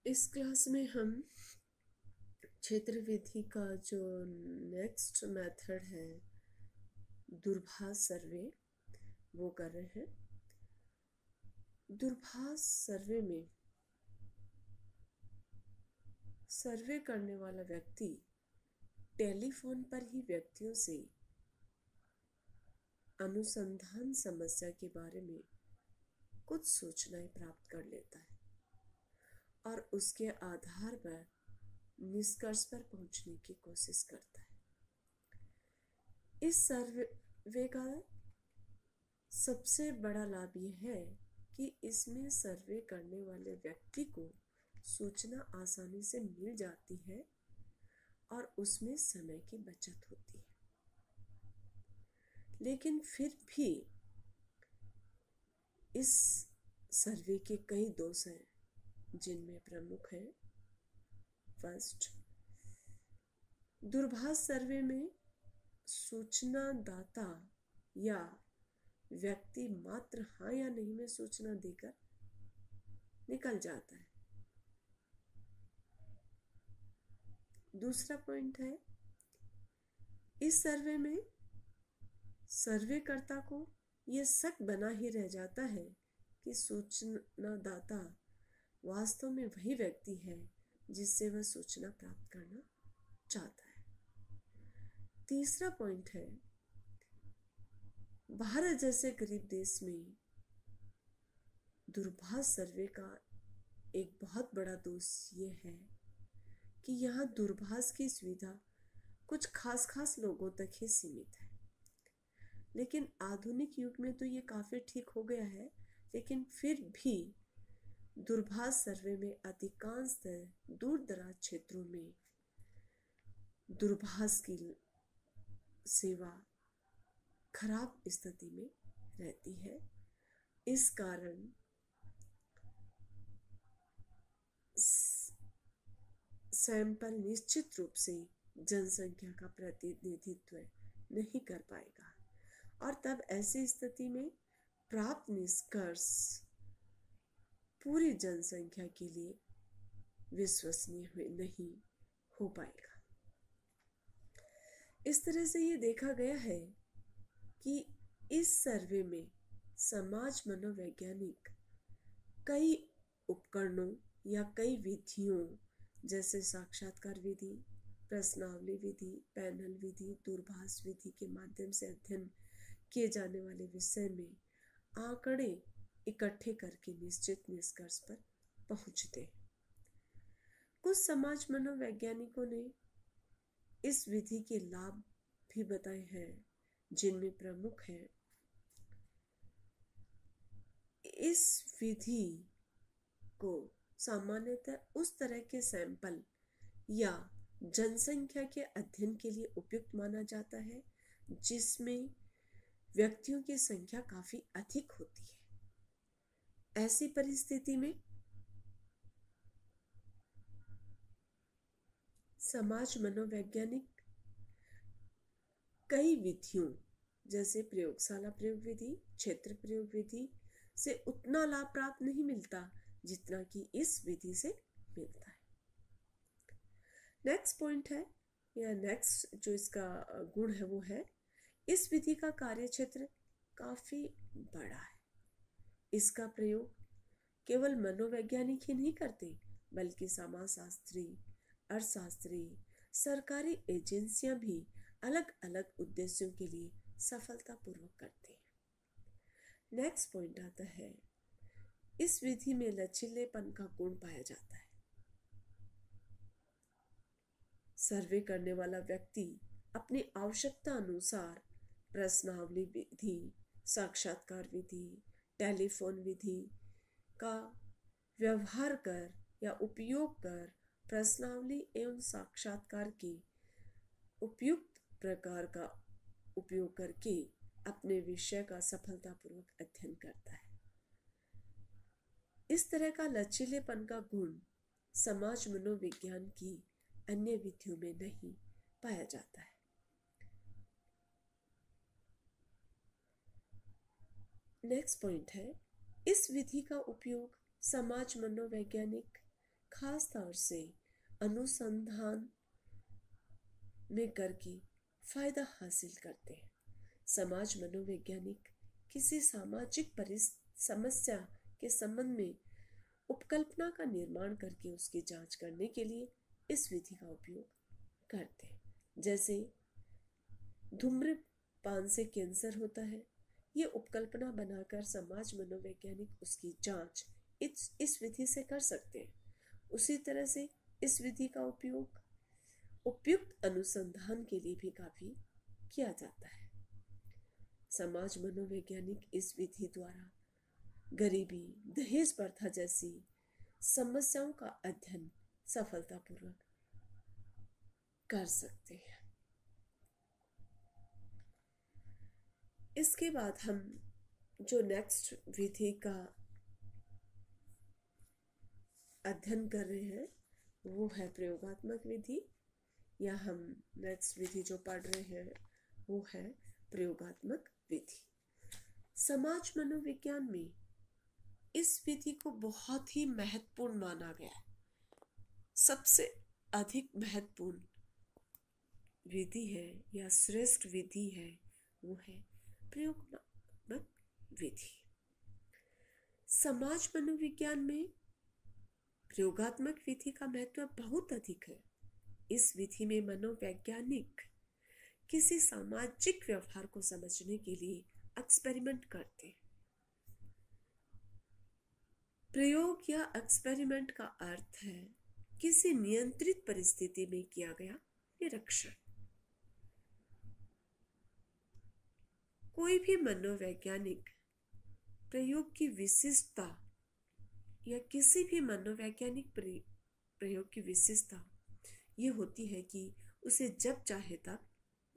इस क्लास में हम क्षेत्र विधि का जो नेक्स्ट मेथड है दूरभाष सर्वे वो कर रहे हैं। दूरभाष सर्वे में सर्वे करने वाला व्यक्ति टेलीफोन पर ही व्यक्तियों से अनुसंधान समस्या के बारे में कुछ सूचनाएं प्राप्त कर लेता है और उसके आधार पर निष्कर्ष पर पहुंचने की कोशिश करता है। इस सर्वे का सबसे बड़ा लाभ यह है कि इसमें सर्वे करने वाले व्यक्ति को सूचना आसानी से मिल जाती है और उसमें समय की बचत होती है। लेकिन फिर भी इस सर्वे के कई दोष हैं, जिनमें प्रमुख है फर्स्ट, दूरभाष सर्वे में सूचना दाता या व्यक्ति मात्र हाँ या नहीं में सूचना देकर निकल जाता है। दूसरा पॉइंट है, इस सर्वे में सर्वेकर्ता को यह शक बना ही रह जाता है कि सूचना दाता वास्तव में वही व्यक्ति है जिससे वह सूचना प्राप्त करना चाहता है। तीसरा पॉइंट है, भारत जैसे गरीब देश में दूरभाष सर्वे का एक बहुत बड़ा दोष ये है कि यहाँ दूरभाष की सुविधा कुछ खास लोगों तक ही सीमित है। लेकिन आधुनिक युग में तो ये काफ़ी ठीक हो गया है, लेकिन फिर भी दूरभाष सर्वे में अधिकांश दूर दराज क्षेत्रों में दूरभाष की सेवा खराब स्थिति में रहती है। इस कारण सैंपल निश्चित रूप से जनसंख्या का प्रतिनिधित्व नहीं कर पाएगा और तब ऐसी स्थिति में प्राप्त निष्कर्ष पूरी जनसंख्या के लिए विश्वसनीय नहीं हो पाएगा। इस तरह से ये देखा गया है कि इस सर्वे में समाज मनोवैज्ञानिक कई उपकरणों या कई विधियों जैसे साक्षात्कार विधि, प्रश्नावली विधि, पैनल विधि, दूरभाष विधि के माध्यम से अध्ययन किए जाने वाले विषय में आंकड़े इकट्ठे करके निश्चित निष्कर्ष पर पहुंचते हैं। कुछ समाज मनोवैज्ञानिकों ने इस विधि के लाभ भी बताए हैं, जिनमें प्रमुख है, इस विधि को सामान्यतः उस तरह के सैंपल या जनसंख्या के अध्ययन के लिए उपयुक्त माना जाता है जिसमें व्यक्तियों की संख्या काफी अधिक होती है। ऐसी परिस्थिति में समाज मनोवैज्ञानिक कई विधियों जैसे प्रयोगशाला प्रयोग विधि, क्षेत्र प्रयोग विधि से उतना लाभ प्राप्त नहीं मिलता जितना कि इस विधि से मिलता है। नेक्स्ट पॉइंट है या नेक्स्ट जो इसका गुण है वो है, इस विधि का कार्यक्षेत्र काफी बड़ा है। इसका प्रयोग केवल मनोवैज्ञानिक ही नहीं करते बल्कि समाजशास्त्री, अर्थशास्त्री, सरकारी एजेंसियां भी अलग अलग उद्देश्यों के लिए सफलतापूर्वक करते हैं। नेक्स्ट पॉइंट आता है, इस विधि में लचीलेपन का गुण पाया जाता है। सर्वे करने वाला व्यक्ति अपनी आवश्यकता अनुसार प्रश्नावली विधि, साक्षात्कार विधि, टेलीफोन विधि का व्यवहार कर या उपयोग कर प्रश्नावली एवं साक्षात्कार के उपयुक्त प्रकार का उपयोग करके अपने विषय का सफलतापूर्वक अध्ययन करता है। इस तरह का लचीलेपन का गुण समाज मनोविज्ञान की अन्य विधियों में नहीं पाया जाता है। नेक्स्ट पॉइंट है, इस विधि का उपयोग समाज मनोवैज्ञानिक खास तौर से अनुसंधान में करके फायदा हासिल करते हैं। समाज मनोवैज्ञानिक किसी सामाजिक समस्या के संबंध में उपकल्पना का निर्माण करके उसकी जांच करने के लिए इस विधि का उपयोग करते हैं। जैसे धूम्रपान से कैंसर होता है, ये उपकल्पना बनाकर समाज मनोवैज्ञानिक उसकी जांच इस विधि से कर सकते हैं। उसी तरह से इस विधि का उपयोग उपयुक्त अनुसंधान के लिए भी काफी किया जाता है। समाज मनोवैज्ञानिक इस विधि द्वारा गरीबी, दहेज प्रथा जैसी समस्याओं का अध्ययन सफलतापूर्वक कर सकते हैं। इसके बाद हम जो नेक्स्ट विधि का अध्ययन कर रहे हैं वो है प्रयोगात्मक विधि, या हम नेक्स्ट विधि जो पढ़ रहे हैं वो है प्रयोगात्मक विधि। समाज मनोविज्ञान में इस विधि को बहुत ही महत्वपूर्ण माना गया है। सबसे अधिक महत्वपूर्ण विधि है या श्रेष्ठ विधि है वो है प्रयोगात्मक विधि। समाज मनोविज्ञान में प्रयोगात्मक विधि का महत्व बहुत अधिक है। इस विधि में मनोवैज्ञानिक किसी सामाजिक व्यवहार को समझने के लिए एक्सपेरिमेंट करते हैं। प्रयोग या एक्सपेरिमेंट का अर्थ है किसी नियंत्रित परिस्थिति में किया गया निरीक्षण। कोई भी मनोवैज्ञानिक प्रयोग की विशिष्टता या किसी भी मनोवैज्ञानिक प्रयोग की विशिष्टता ये होती है कि उसे जब चाहे तब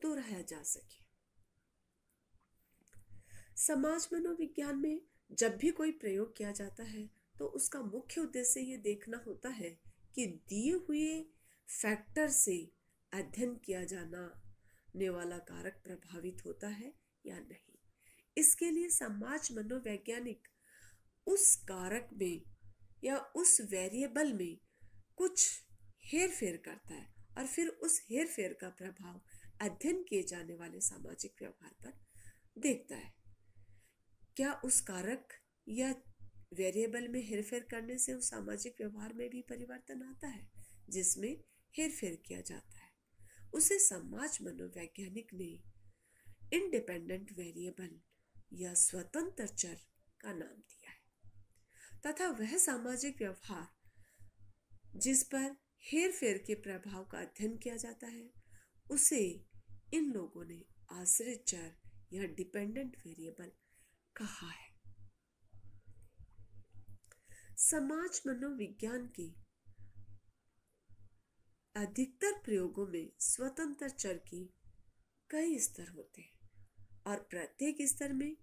दोहराया जा सके। समाज मनोविज्ञान में जब भी कोई प्रयोग किया जाता है तो उसका मुख्य उद्देश्य ये देखना होता है कि दिए हुए फैक्टर से अध्ययन किया जाने वाला कारक प्रभावित होता है या नहीं। इसके लिए समाज मनोवैज्ञानिक उस कारक में या उस वेरिएबल में कुछ हेर फेर करता है और फिर उस हेर फेर का प्रभाव अध्ययन किए जाने वाले सामाजिक व्यवहार पर देखता है। क्या उस कारक या वेरिएबल में हेरफेर करने से उस सामाजिक व्यवहार में भी परिवर्तन आता है जिसमें हेरफेर किया जाता है, उसे समाज मनोवैज्ञानिक ने इंडिपेंडेंट वेरिएबल या स्वतंत्र चर का नाम दिया है। तथा वह सामाजिक व्यवहार जिस पर हेरफेर के प्रभाव का अध्ययन किया जाता है उसे इन लोगों ने आश्रित चर या डिपेंडेंट वेरिएबल कहा है। समाज मनोविज्ञान के अधिकतर प्रयोगों में स्वतंत्र चर के कई स्तर होते हैं और प्रत्येक स्तर में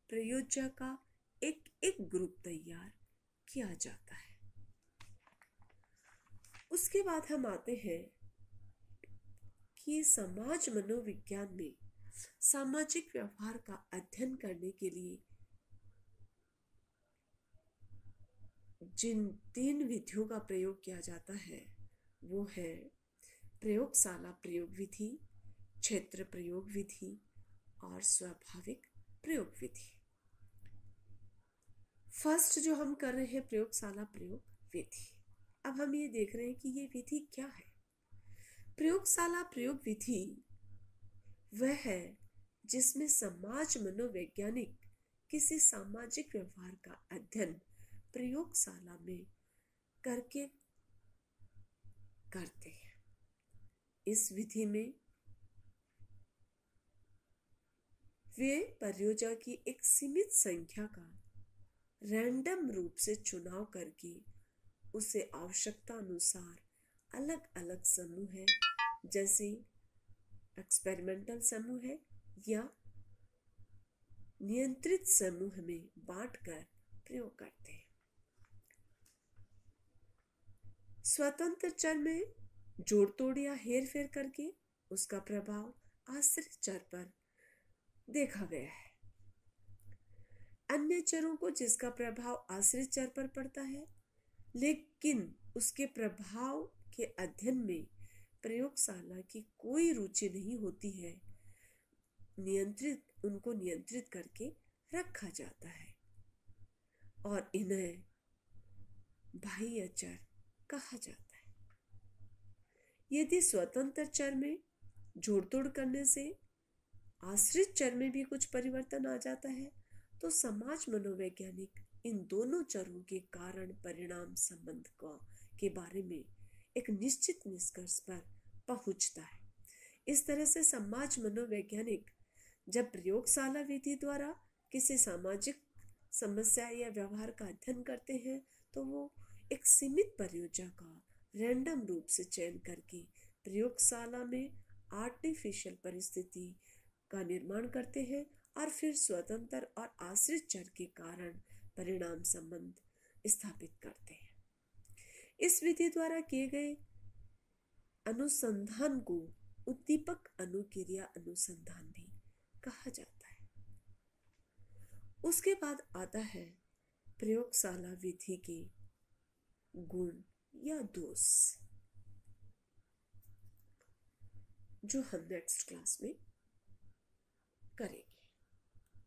प्रयोज्य का एक एक ग्रुप तैयार किया जाता है। उसके बाद हम आते हैं कि समाज मनोविज्ञान में सामाजिक व्यवहार का अध्ययन करने के लिए जिन 3 विधियों का प्रयोग किया जाता है वो है प्रयोगशाला प्रयोग विधि, क्षेत्र प्रयोग विधि और स्वाभाविक प्रयोग विधि। फर्स्ट जो हम कर रहे हैं प्रयोगशाला प्रयोग विधि। अब हम ये देख रहे हैं कि ये विधि क्या है। प्रयोगशाला प्रयोग विधि वह है जिसमें समाज मनोवैज्ञानिक किसी सामाजिक व्यवहार का अध्ययन प्रयोगशाला में करके करते हैं। इस विधि में वे परियोजना की एक सीमित संख्या का रैंडम रूप से चुनाव करके उसे आवश्यकता अनुसार अलग अलग समूह है जैसे एक्सपेरिमेंटल समूह है या नियंत्रित समूह में बांटकर प्रयोग करते हैं। स्वतंत्र चर में जोड़ तोड़ या हेर फेर करके उसका प्रभाव आश्रित चर पर देखा गया है। अन्य चरों को जिसका प्रभाव आश्रित चर पर पड़ता है लेकिन उसके प्रभाव के अध्ययन में प्रयोगशाला की कोई रुचि नहीं होती है, उनको नियंत्रित करके रखा जाता है और इन्हें बाह्य चर कहा जाता है। यदि स्वतंत्र चर में जोड़ तोड़ करने से आश्रित चर में भी कुछ परिवर्तन आ जाता है, तो समाज मनोवैज्ञानिक इन दोनों चरों के कारण परिणाम संबंध के बारे में एक निश्चित निष्कर्ष पर पहुंचता है। इस तरह से समाज मनोवैज्ञानिक जब प्रयोगशाला विधि द्वारा किसी सामाजिक समस्या या व्यवहार का अध्ययन करते हैं, तो वो एक सीमित परियोजना का रैंडम रूप से चयन करके प्रयोगशाला में आर्टिफिशियल परिस्थिति का निर्माण करते हैं और फिर स्वतंत्र और आश्रित चर के कारण परिणाम संबंध स्थापित करते हैं। इस विधि द्वारा किए गए अनुसंधान को उद्दीपक अनुक्रिया अनुसंधान भी कहा जाता है। उसके बाद आता है प्रयोगशाला विधि के गुण या दोष, जो हम नेक्स्ट क्लास में करेंगे।